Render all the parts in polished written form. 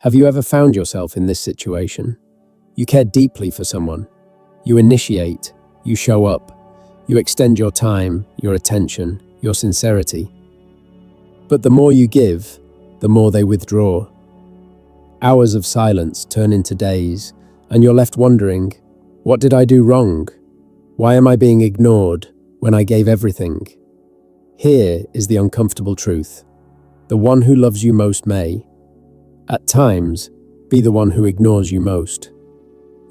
Have you ever found yourself in this situation? You care deeply for someone. You initiate, you show up, you extend your time, your attention, your sincerity. But the more you give, the more they withdraw. Hours of silence turn into days, and you're left wondering, what did I do wrong? Why am I being ignored when I gave everything? Here is the uncomfortable truth. The one who loves you most may, at times, be the one who ignores you most.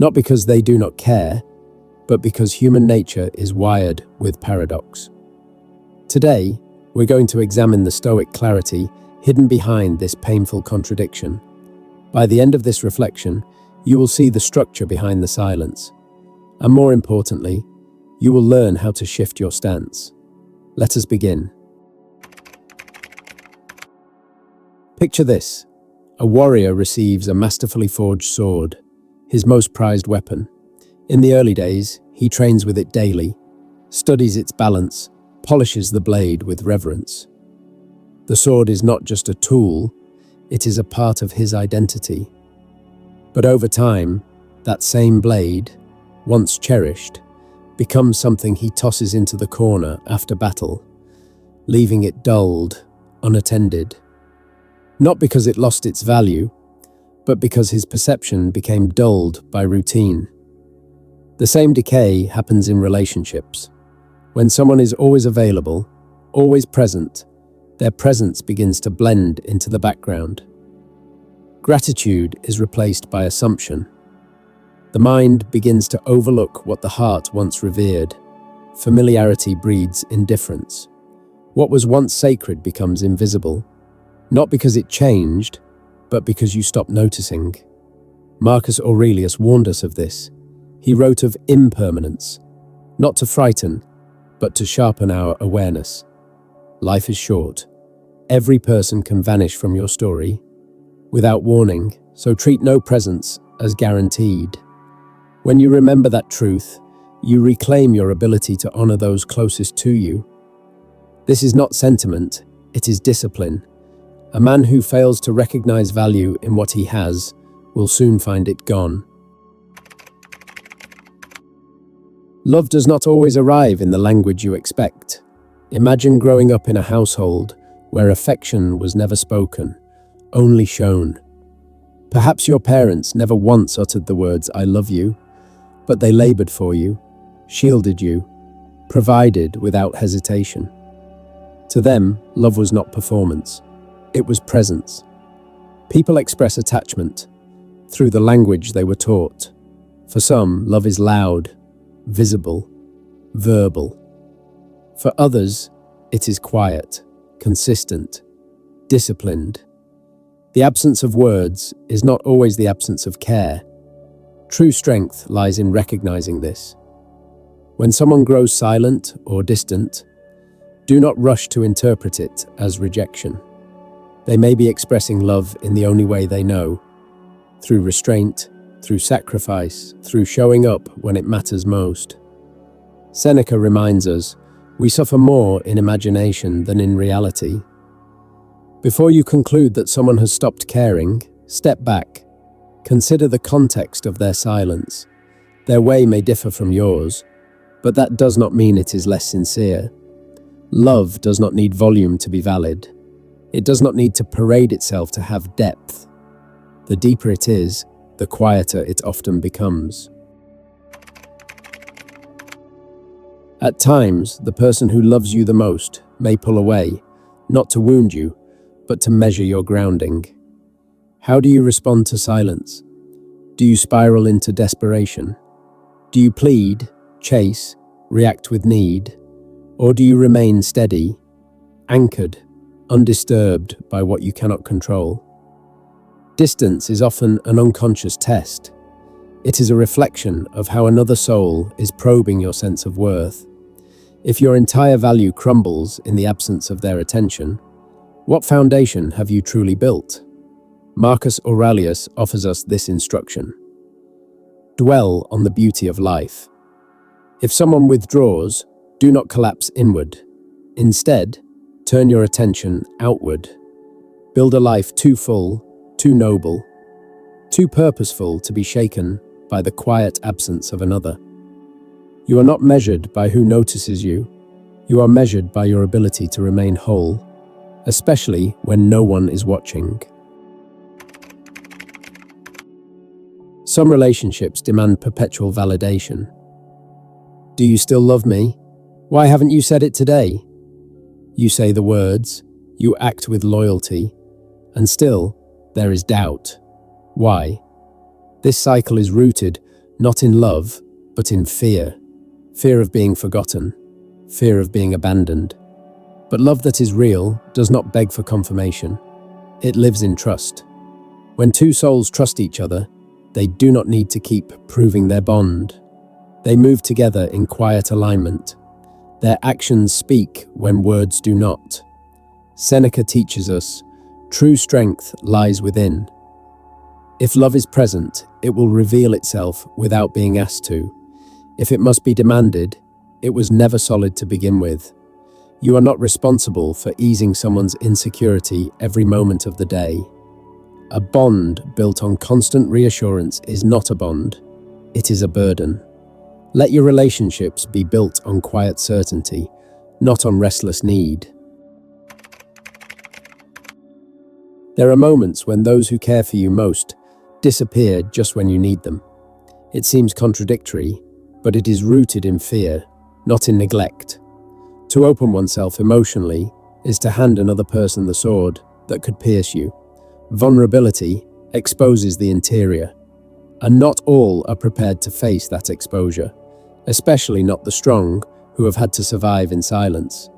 Not because they do not care, but because human nature is wired with paradox. Today, we're going to examine the Stoic clarity hidden behind this painful contradiction. By the end of this reflection, you will see the structure behind the silence. And more importantly, you will learn how to shift your stance. Let us begin. Picture this. A warrior receives a masterfully forged sword, his most prized weapon. In the early days, he trains with it daily, studies its balance, polishes the blade with reverence. The sword is not just a tool, it is a part of his identity. But over time, that same blade, once cherished, becomes something he tosses into the corner after battle, leaving it dulled, unattended. Not because it lost its value, but because his perception became dulled by routine. The same decay happens in relationships. When someone is always available, always present, their presence begins to blend into the background. Gratitude is replaced by assumption. The mind begins to overlook what the heart once revered. Familiarity breeds indifference. What was once sacred becomes invisible. Not because it changed, but because you stopped noticing. Marcus Aurelius warned us of this. He wrote of impermanence, not to frighten, but to sharpen our awareness. Life is short. Every person can vanish from your story without warning, so treat no presence as guaranteed. When you remember that truth, you reclaim your ability to honor those closest to you. This is not sentiment, it is discipline. A man who fails to recognize value in what he has will soon find it gone. Love does not always arrive in the language you expect. Imagine growing up in a household where affection was never spoken, only shown. Perhaps your parents never once uttered the words, "I love you," but they labored for you, shielded you, provided without hesitation. To them, love was not performance. It was presence. People express attachment through the language they were taught. For some, love is loud, visible, verbal. For others, it is quiet, consistent, disciplined. The absence of words is not always the absence of care. True strength lies in recognizing this. When someone grows silent or distant, do not rush to interpret it as rejection. They may be expressing love in the only way they know, through restraint, through sacrifice, through showing up when it matters most. Seneca reminds us, we suffer more in imagination than in reality. Before you conclude that someone has stopped caring, step back. Consider the context of their silence. Their way may differ from yours, but that does not mean it is less sincere. Love does not need volume to be valid. It does not need to parade itself to have depth. The deeper it is, the quieter it often becomes. At times, the person who loves you the most may pull away, not to wound you, but to measure your grounding. How do you respond to silence? Do you spiral into desperation? Do you plead, chase, react with need? Or do you remain steady, anchored, undisturbed by what you cannot control? Distance is often an unconscious test. It is a reflection of how another soul is probing your sense of worth. If your entire value crumbles in the absence of their attention, what foundation have you truly built? Marcus Aurelius offers us this instruction. Dwell on the beauty of life. If someone withdraws, do not collapse inward. Instead, turn your attention outward. Build a life too full, too noble, too purposeful to be shaken by the quiet absence of another. You are not measured by who notices you. You are measured by your ability to remain whole, especially when no one is watching. Some relationships demand perpetual validation. Do you still love me? Why haven't you said it today? You say the words, you act with loyalty, and still there is doubt. Why? This cycle is rooted not in love, but in fear. Fear of being forgotten, fear of being abandoned. But love that is real does not beg for confirmation. It lives in trust. When two souls trust each other, they do not need to keep proving their bond. They move together in quiet alignment. Their actions speak when words do not. Seneca teaches us, true strength lies within. If love is present, it will reveal itself without being asked to. If it must be demanded, it was never solid to begin with. You are not responsible for easing someone's insecurity every moment of the day. A bond built on constant reassurance is not a bond, it is a burden. Let your relationships be built on quiet certainty, not on restless need. There are moments when those who care for you most disappear just when you need them. It seems contradictory, but it is rooted in fear, not in neglect. To open oneself emotionally is to hand another person the sword that could pierce you. Vulnerability exposes the interior, and not all are prepared to face that exposure, especially not the strong who have had to survive in silence.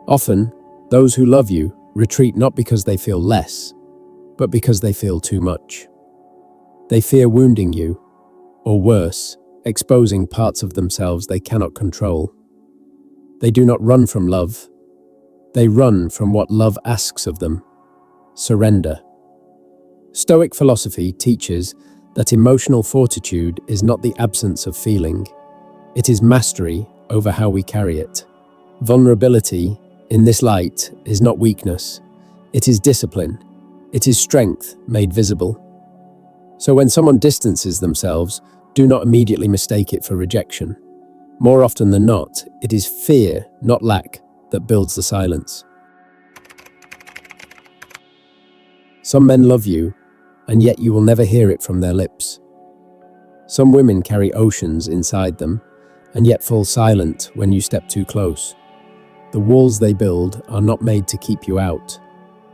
Often, those who love you retreat not because they feel less, but because they feel too much. They fear wounding you, or worse, exposing parts of themselves they cannot control. They do not run from love. They run from what love asks of them: surrender. Stoic philosophy teaches that emotional fortitude is not the absence of feeling. It is mastery over how we carry it. Vulnerability, in this light, is not weakness. It is discipline. It is strength made visible. So when someone distances themselves, do not immediately mistake it for rejection. More often than not, it is fear, not lack, that builds the silence. Some men love you, and yet you will never hear it from their lips. Some women carry oceans inside them, and yet fall silent when you step too close. The walls they build are not made to keep you out.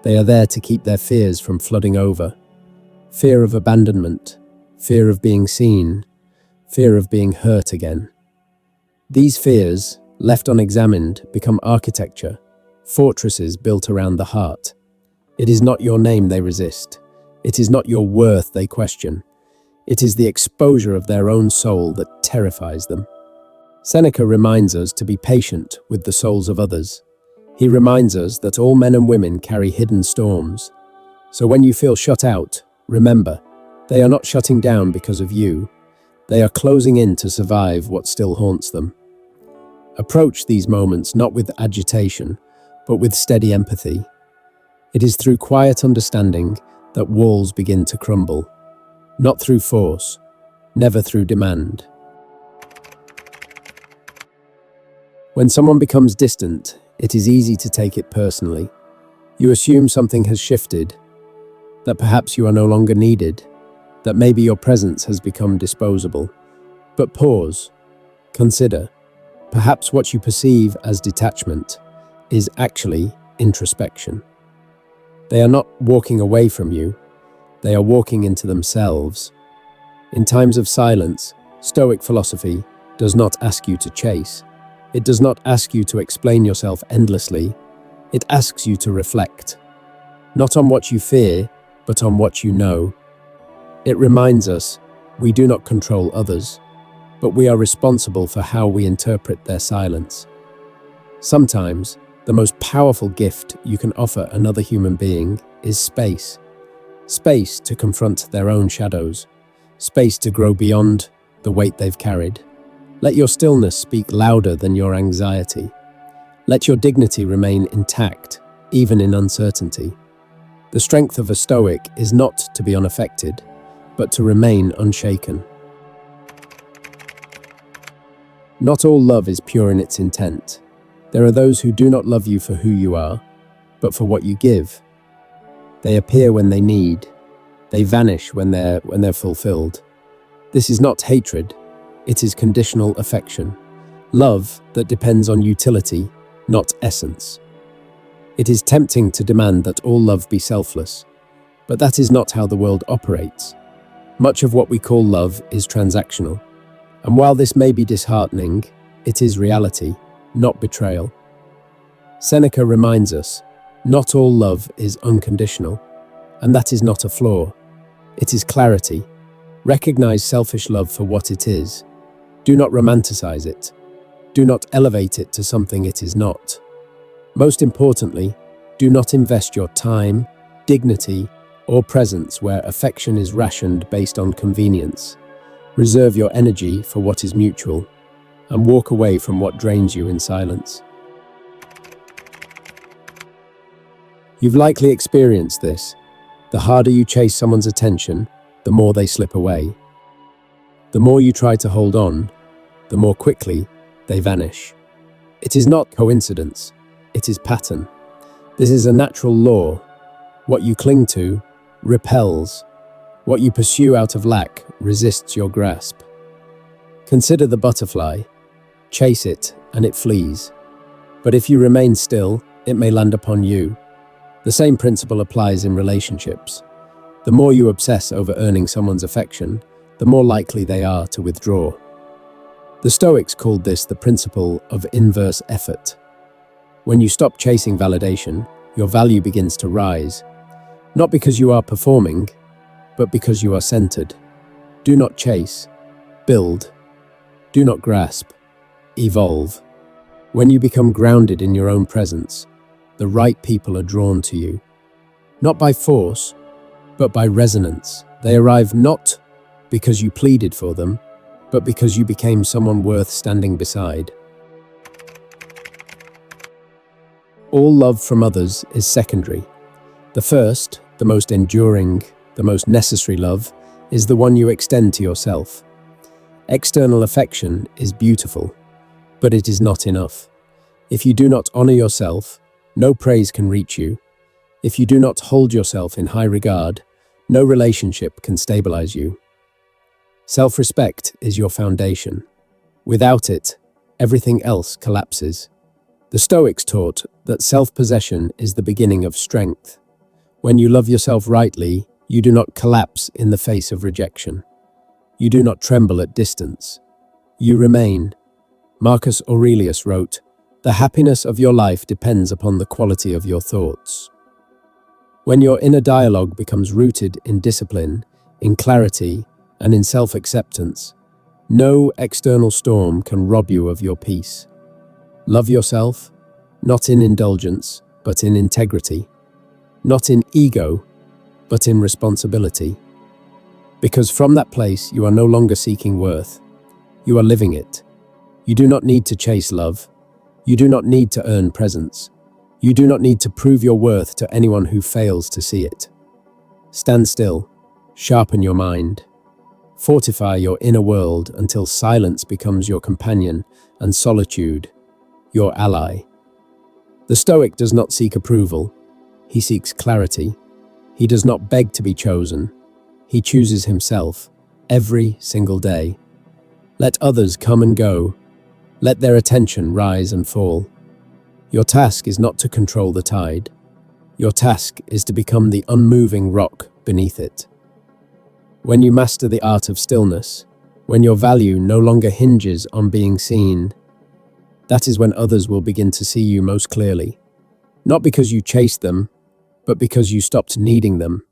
They are there to keep their fears from flooding over. Fear of abandonment, fear of being seen, fear of being hurt again. These fears, left unexamined, become architecture, fortresses built around the heart. It is not your name they resist. It is not your worth they question. It is the exposure of their own soul that terrifies them. Seneca reminds us to be patient with the souls of others. He reminds us that all men and women carry hidden storms. So when you feel shut out, remember, they are not shutting down because of you. They are closing in to survive what still haunts them. Approach these moments not with agitation, but with steady empathy. It is through quiet understanding that walls begin to crumble. Not through force, never through demand. When someone becomes distant, it is easy to take it personally. You assume something has shifted, that perhaps you are no longer needed, that maybe your presence has become disposable. But pause, consider. Perhaps what you perceive as detachment is actually introspection. They are not walking away from you, they are walking into themselves. In times of silence, Stoic philosophy does not ask you to chase. It does not ask you to explain yourself endlessly. It asks you to reflect, not on what you fear, but on what you know. It reminds us we do not control others, but we are responsible for how we interpret their silence. Sometimes, the most powerful gift you can offer another human being is space. Space to confront their own shadows. Space to grow beyond the weight they've carried. Let your stillness speak louder than your anxiety. Let your dignity remain intact, even in uncertainty. The strength of a Stoic is not to be unaffected, but to remain unshaken. Not all love is pure in its intent. There are those who do not love you for who you are, but for what you give. They appear when they need. They vanish when they're fulfilled. This is not hatred. It is conditional affection. Love that depends on utility, not essence. It is tempting to demand that all love be selfless, but that is not how the world operates. Much of what we call love is transactional. And while this may be disheartening, it is reality, not betrayal. Seneca reminds us, not all love is unconditional, and that is not a flaw. It is clarity. Recognize selfish love for what it is. Do not romanticize it. Do not elevate it to something it is not. Most importantly, do not invest your time, dignity, or presence where affection is rationed based on convenience. Reserve your energy for what is mutual, and walk away from what drains you in silence. You've likely experienced this. The harder you chase someone's attention, the more they slip away. The more you try to hold on, the more quickly they vanish. It is not coincidence, it is pattern. This is a natural law. What you cling to repels. What you pursue out of lack resists your grasp. Consider the butterfly. Chase it, and it flees. But if you remain still, it may land upon you. The same principle applies in relationships. The more you obsess over earning someone's affection, the more likely they are to withdraw. The Stoics called this the principle of inverse effort. When you stop chasing validation, your value begins to rise. Not because you are performing, but because you are centered. Do not chase, build. Do not grasp, evolve. When you become grounded in your own presence, the right people are drawn to you. Not by force, but by resonance. They arrive not because you pleaded for them, but because you became someone worth standing beside. All love from others is secondary. The first, the most enduring, the most necessary love is the one you extend to yourself. External affection is beautiful, but it is not enough. If you do not honor yourself, no praise can reach you. If you do not hold yourself in high regard, no relationship can stabilize you. Self-respect is your foundation. Without it, everything else collapses. The Stoics taught that self-possession is the beginning of strength. When you love yourself rightly, you do not collapse in the face of rejection. You do not tremble at distance. You remain. Marcus Aurelius wrote, "The happiness of your life depends upon the quality of your thoughts." When your inner dialogue becomes rooted in discipline, in clarity, and in self-acceptance, no external storm can rob you of your peace. Love yourself, not in indulgence, but in integrity. Not in ego, but in responsibility. Because from that place, you are no longer seeking worth. You are living it. You do not need to chase love. You do not need to earn presence. You do not need to prove your worth to anyone who fails to see it. Stand still. Sharpen your mind. Fortify your inner world until silence becomes your companion and solitude your ally. The Stoic does not seek approval. He seeks clarity. He does not beg to be chosen. He chooses himself every single day. Let others come and go. Let their attention rise and fall. Your task is not to control the tide. Your task is to become the unmoving rock beneath it. When you master the art of stillness, when your value no longer hinges on being seen, that is when others will begin to see you most clearly. Not because you chased them, but because you stopped needing them.